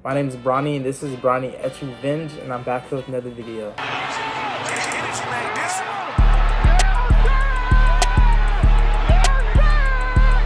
My name is Bronny and this is Bape.Az Revenge, and I'm back with another video.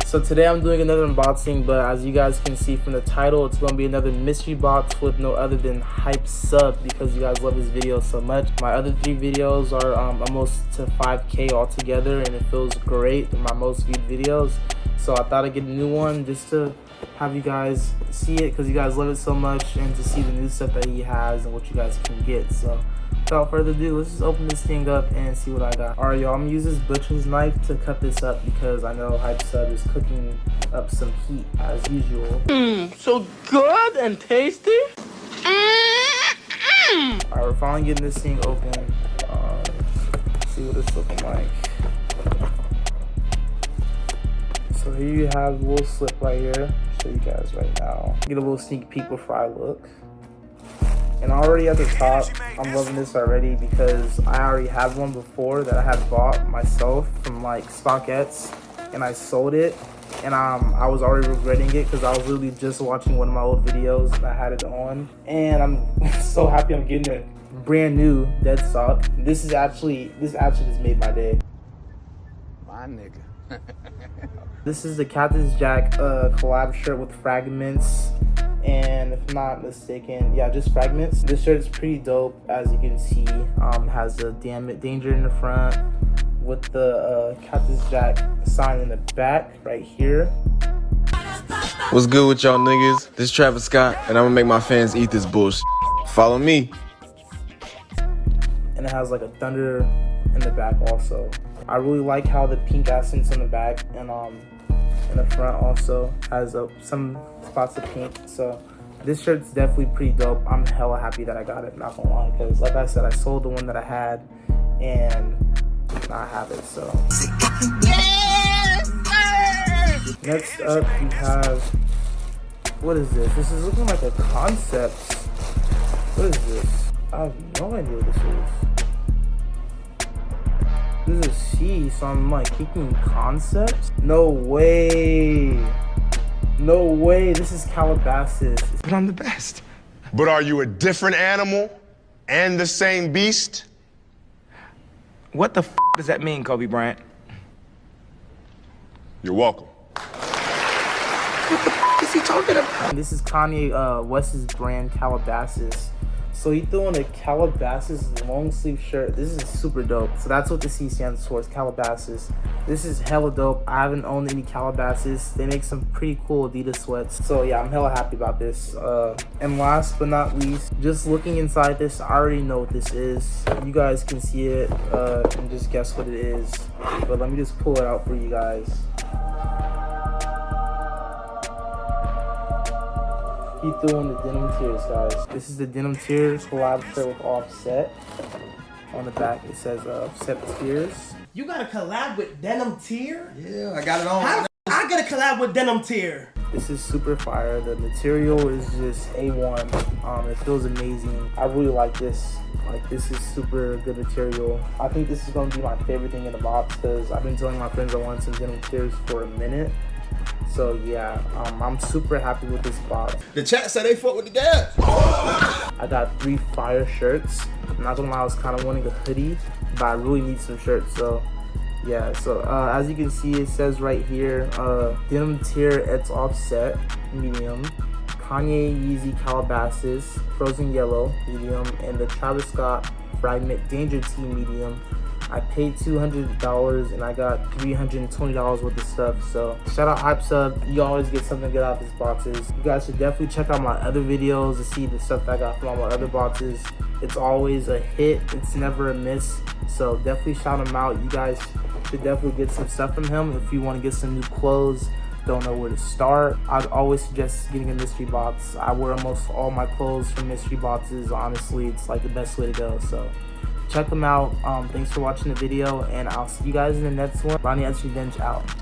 So today I'm doing another unboxing, but as you guys can see from the title, it's going to be another mystery box with no other than Hypesub, because you guys love this video so much. My other 3 videos are almost to 5K altogether, and it feels great. They're my most viewed videos. So I thought I'd get a new one just to have you guys see it, because you guys love it so much, and to see the new stuff that he has and what you guys can get. So without further ado, let's just open this thing up and see what I got. Alright y'all, I'm gonna use this butcher's knife to cut this up because I know Hypesub is cooking up some heat as usual. So good and tasty. Alright, we're finally getting this thing open. See what it's looking like. So here you have the little slip right here. I'll show you guys right now. Get a little sneak peek before I look. And already at the top, I'm loving this already because I already had one before that I had bought myself from like StockX, and I sold it, and I was already regretting it because I was literally just watching one of my old videos and I had it on, and I'm so happy I'm getting it brand new dead stock. This actually just made my day. My nigga. This is the Cactus Jack collab shirt with fragments, and if I'm not mistaken, yeah, just fragments. This shirt is pretty dope, as you can see. Has the danger in the front with the Cactus Jack sign in the back right here. What's good with y'all niggas? This is Travis Scott, and I'm gonna make my fans eat this bullshit. Follow me. And it has like a thunder in the back also. I really like how the pink accents on the back and in the front also has some spots of pink. So this shirt's definitely pretty dope. I'm hella happy that I got it, not gonna lie, because like I said, I sold the one that I had and now I have it. So next up you have, what is this? This is looking like a concept. What is this? I have no idea what this is. This is C, so I'm like kicking concepts? No way. No way, this is Calabasas. But I'm the best. But are you a different animal and the same beast? What the f does that mean, Kobe Bryant? You're welcome. What the f is he talking about? This is Kanye West's brand, Calabasas. So he threw in a Calabasas long sleeve shirt. This is super dope. So that's what the C stands for, is Calabasas. This is hella dope. I haven't owned any Calabasas. They make some pretty cool Adidas sweats. So yeah, I'm hella happy about this. And last but not least, just looking inside this, I already know what this is. You guys can see it and just guess what it is. But let me just pull it out for you guys. He threw in the Denim Tears, guys. This is the Denim Tears collab shirt with Offset. On the back, it says Offset Tears. You got a collab with Denim Tear? Yeah, I got it on. How I got a collab with Denim Tear? This is super fire. The material is just A1. It feels amazing. I really like this. Like, this is super good material. I think this is going to be my favorite thing in the box because I've been telling my friends I wanted some Denim Tears for a minute. So yeah, I'm super happy with this box. The chat said they fuck with the dad. I got 3 fire shirts. I'm not gonna lie, I was kind of wanting a hoodie, but I really need some shirts. So yeah, so as you can see, it says right here, Denim Tear, it's Offset, medium. Kanye Yeezy Calabasas, Frozen Yellow, medium. And the Travis Scott Fragment Danger Tee, medium. I paid $200 and I got $320 worth of stuff. So shout out Hypesub. You always get something good out of these boxes. You guys should definitely check out my other videos to see the stuff I got from all my other boxes. It's always a hit. It's never a miss. So definitely shout him out. You guys should definitely get some stuff from him. If you want to get some new clothes, don't know where to start, I'd always suggest getting a mystery box. I wear almost all my clothes from mystery boxes. Honestly, it's like the best way to go. So check them out. Thanks for watching the video, and I'll see you guys in the next one. Bape.Az Revenge out.